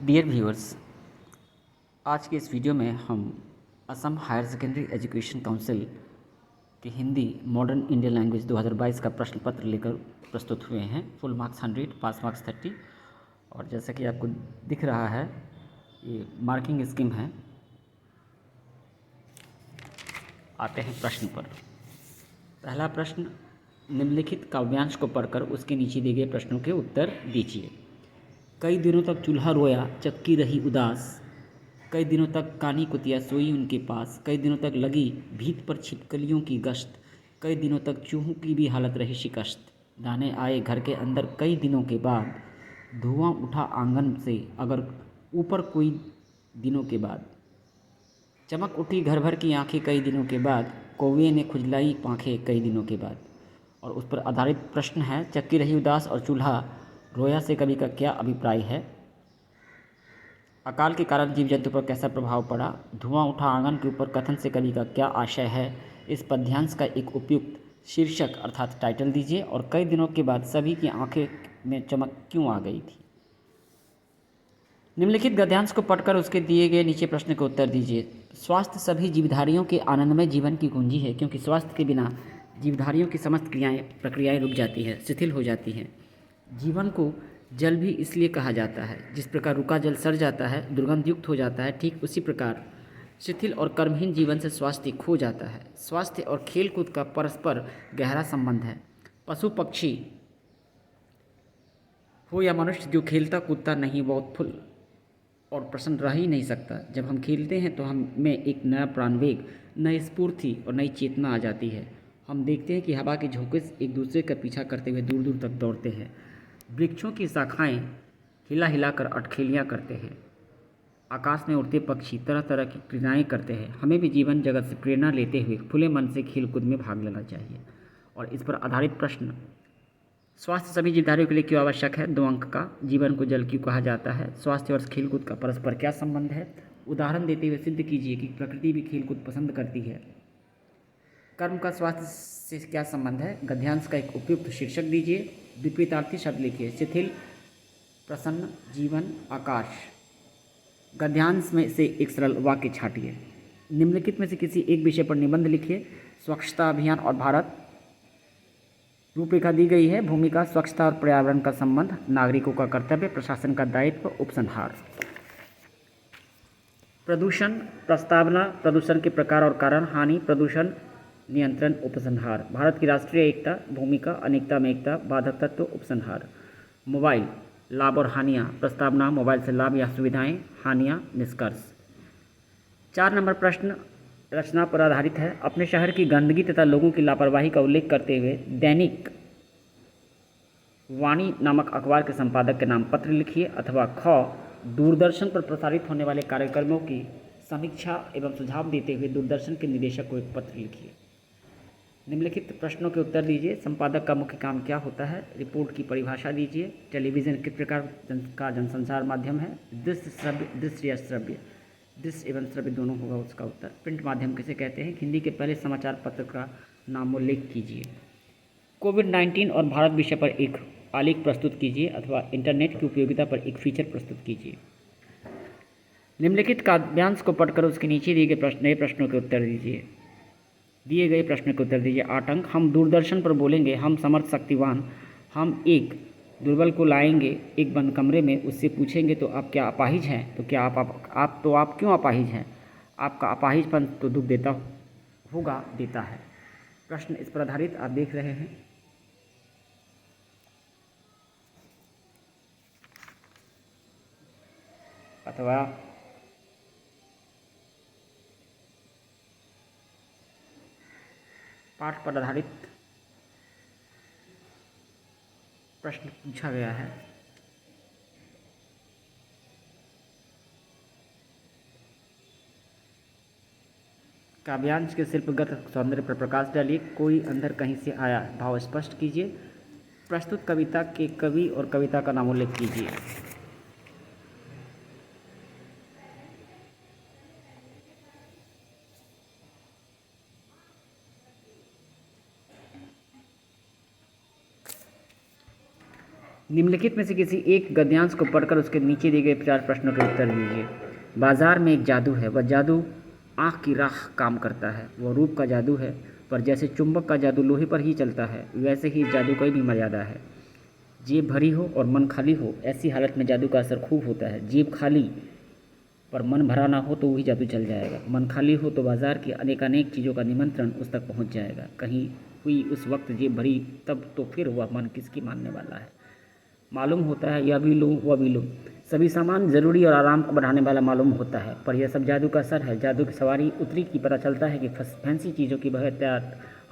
Dear viewers, आज के इस वीडियो में हम Assam higher secondary education council के हिंदी मॉडर्न इंडियन लैंग्वेज 2022 का प्रश्न पत्र लेकर प्रस्तुत हुए हैं। Full marks 100, pass marks 30। और जैसा कि आपको दिख रहा है, ये मार्किंग स्कीम है। आते हैं प्रश्न पर। पहला प्रश्न, निम्नलिखित काव्यांश को पढ़कर उसके नीचे दिए गए प्रश्नों के उत्तर दीजिए। कई दिनों तक चूल्हा रोया, चक्की रही उदास। कई दिनों तक कानी कुतिया सोई उनके पास। कई दिनों तक लगी भीत पर छिपकलियों की गश्त। कई दिनों तक चूहों की भी हालत रही शिकस्त। दाने आए घर के अंदर कई दिनों के बाद। धुआं उठा आंगन से अगर ऊपर कोई दिनों के बाद। चमक उठी घर भर की आंखें कई दिनों के बाद। कौवे ने खुजलाई पांखें कई दिनों के बाद। और उस पर आधारित प्रश्न है, चक्की रही उदास और चूल्हा रोया से कवि का क्या अभिप्राय है। अकाल के कारण जीव जंतु पर कैसा प्रभाव पड़ा। धुआं उठा आंगन के ऊपर कथन से कवि का क्या आशय है। इस पद्यांश का एक उपयुक्त शीर्षक अर्थात टाइटल दीजिए। और कई दिनों के बाद सभी की आंखें में चमक क्यों आ गई थी। निम्नलिखित गद्यांश को पढ़कर उसके दिए गए नीचे प्रश्न के उत्तर दीजिए। स्वास्थ्य सभी जीवधारियों के आनंदमय जीवन की कुंजी है, क्योंकि स्वास्थ्य के बिना जीवधारियों की समस्त प्रक्रियाएं रुक जाती है, शिथिल हो जाती हैं। जीवन को जल भी इसलिए कहा जाता है। जिस प्रकार रुका जल सड़ जाता है, दुर्गंध युक्त हो जाता है, ठीक उसी प्रकार शिथिल और कर्महीन जीवन से स्वास्थ्य खो जाता है। स्वास्थ्य और खेल कूद का परस्पर गहरा संबंध है। पशु पक्षी हो या मनुष्य, जो खेलता कूदता नहीं वो उत्फुल्ल और प्रसन्न रह ही नहीं सकता। जब हम खेलते हैं तो हम में एक नया प्राणवेग, नई स्फूर्ति और नई चेतना आ जाती है। हम देखते हैं कि हवा के झोंके एक दूसरे का पीछा करते हुए दूर दूर तक दौड़ते हैं। वृक्षों की शाखाएं हिला हिलाकर अटखेलियाँ करते हैं। आकाश में उड़ते पक्षी तरह तरह की क्रियाएँ करते हैं। हमें भी जीवन जगत से प्रेरणा लेते हुए खुले मन से खेल कूद में भाग लेना चाहिए। और इस पर आधारित प्रश्न, स्वास्थ्य सभी जीवधारियों के लिए क्यों आवश्यक है। 2 अंक का। जीवन को जल क्यों कहा जाता है। स्वास्थ्य और खेलकूद का परस्पर क्या संबंध है। उदाहरण देते हुए सिद्ध कीजिए कि प्रकृति भी खेलकूद पसंद करती है। कर्म का स्वास्थ्य से क्या संबंध है। गद्यांश का एक उपयुक्त शीर्षक दीजिए। विपरीतार्थी शब्द लिखिए। शिथिल, प्रसन्न, जीवन, आकाश। गद्यांश में से एक सरल वाक्य छांटिए। निम्नलिखित में से किसी एक विषय पर निबंध लिखिए। स्वच्छता अभियान और भारत। रूपरेखा दी गई है। भूमिका, स्वच्छता और पर्यावरण का संबंध, नागरिकों का कर्तव्य, प्रशासन का दायित्व, उपसंहार। प्रदूषण, प्रस्तावना, प्रदूषण के प्रकार और कारण, हानि, प्रदूषण नियंत्रण, उपसंहार। भारत की राष्ट्रीय एकता, भूमिका, अनेकता में एकता, बाधक तत्व, उपसंहार। मोबाइल, लाभ और हानियाँ। प्रस्तावना, मोबाइल से लाभ या सुविधाएं, हानियाँ, निष्कर्ष। 4 नंबर प्रश्न रचना पर आधारित है। अपने शहर की गंदगी तथा लोगों की लापरवाही का उल्लेख करते हुए दैनिक वाणी नामक अखबार के संपादक के नाम पत्र लिखिए। अथवा ख, दूरदर्शन पर प्रसारित होने वाले कार्यक्रमों की समीक्षा एवं सुझाव देते हुए दूरदर्शन के निदेशक को एक पत्र लिखिए। निम्नलिखित प्रश्नों के उत्तर दीजिए। संपादक का मुख्य काम क्या होता है। रिपोर्ट की परिभाषा दीजिए। टेलीविज़न किस प्रकार का जनसंचार माध्यम है। दृश्य, श्रव्य, दृश्य या श्रव्य, दृश्य एवं श्रव्य दोनों होगा उसका उत्तर। प्रिंट माध्यम किसे कहते हैं। हिंदी के पहले समाचार पत्र का नामोल्लेख कीजिए। कोविड-19 और भारत विषय पर एक आलेख प्रस्तुत कीजिए। अथवा इंटरनेट की उपयोगिता पर एक फीचर प्रस्तुत कीजिए। निम्नलिखित काव्यांश को पढ़कर उसके नीचे दिए गए नए प्रश्नों के उत्तर दीजिए। दिए गए प्रश्न के उत्तर दीजिए। 8 अंक। हम दूरदर्शन पर बोलेंगे, हम समर्थ शक्तिवान। हम एक दुर्बल को लाएंगे एक बंद कमरे में, उससे पूछेंगे तो आप क्या अपाहिज हैं। तो क्या आप क्यों अपाहिज हैं। आपका अपाहिजपन तो दुख देता होगा, देता है। प्रश्न इस पर आधारित आप देख रहे हैं। अथवा पाठ पर आधारित प्रश्न पूछा गया है। काव्यांश के शिल्पगत सौंदर्य पर प्रकाश डालिए। कोई अंदर कहीं से आया, भाव स्पष्ट कीजिए। प्रस्तुत कविता के कवि और कविता का नामोल्लेख कीजिए। निम्नलिखित में से किसी एक गद्यांश को पढ़कर उसके नीचे दिए गए 4 प्रश्नों के उत्तर दीजिए। बाजार में एक जादू है, वह जादू आँख की राह काम करता है। वह रूप का जादू है, पर जैसे चुंबक का जादू लोहे पर ही चलता है, वैसे ही जादू की भी मर्यादा है। जेब भरी हो और मन खाली हो, ऐसी हालत में जादू का असर खूब होता है। जेब खाली पर मन भरा ना हो तो वही जादू चल जाएगा। मन खाली हो तो बाजार की अनेकानेक चीज़ों का निमंत्रण उस तक पहुंच जाएगा। कहीं हुई उस वक्त जेब भरी, तब तो फिर वह मन किसकी मानने वाला है। मालूम होता है यह भी लूँ वह भी लूँ, सभी सामान ज़रूरी और आराम को बढ़ाने वाला मालूम होता है, पर यह सब जादू का असर है। जादू की सवारी उतरी की पता चलता है कि फैंसी चीज़ों की बगैर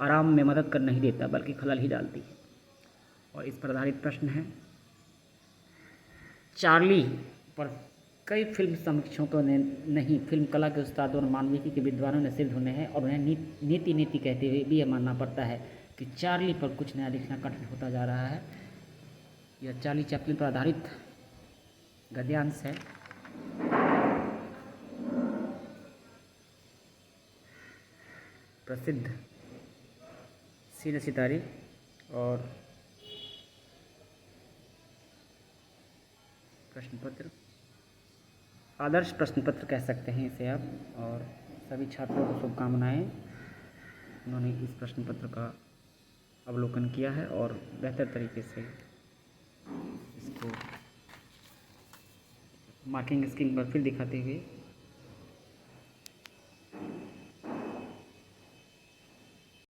आराम में मदद कर नहीं देता, बल्कि खलल ही डालती है। और इस पर आधारित प्रश्न है। चार्ली पर कई फिल्म समीक्षकों ने नहीं, फिल्म कला के उस्तादों और मानविकी के विद्वानों ने सिर धुने हैं, और उन्हें नीति नीति कहते हुए भी यह मानना पड़ता है कि चार्ली पर कुछ नया लिखना कठिन होता जा रहा है। यह चार्ली चैपलिन पर आधारित गद्यांश है। प्रसिद्ध सिने सितारे और प्रश्न पत्र, आदर्श प्रश्न पत्र कह सकते हैं इसे आप। और सभी छात्रों को शुभकामनाएं। उन्होंने इस प्रश्न पत्र का अवलोकन किया है और बेहतर तरीके से इसको मार्किंग स्कीम पर फिर दिखाते हुए